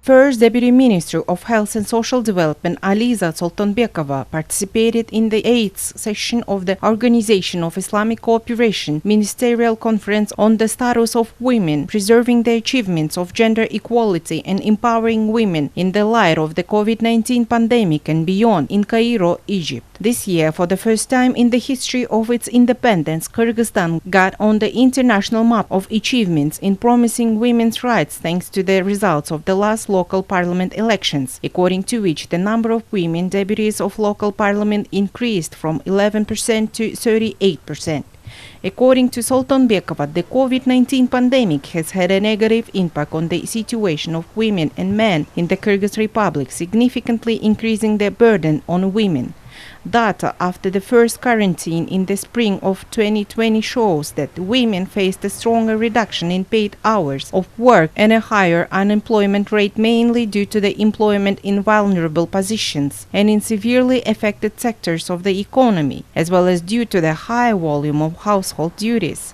First Deputy Minister of Health and Social Development Aliza Soltanbekova participated in the 8th session of the Organization of Islamic Cooperation Ministerial Conference on the Status of Women, Preserving the Achievements of Gender Equality and Empowering Women in the Light of the COVID-19 Pandemic and Beyond in Cairo, Egypt. This year, for the first time in the history of its independence, Kyrgyzstan got on the international map of achievements in promising women's rights thanks to the results of the last local parliament elections, according to which the number of women deputies of local parliament increased from 11% to 38%. According to Soltanbekova, the COVID-19 pandemic has had a negative impact on the situation of women and men in the Kyrgyz Republic, significantly increasing the burden on women. Data after the first quarantine in the spring of 2020 shows that women faced a stronger reduction in paid hours of work and a higher unemployment rate, mainly due to the employment in vulnerable positions and in severely affected sectors of the economy, as well as due to the high volume of household duties.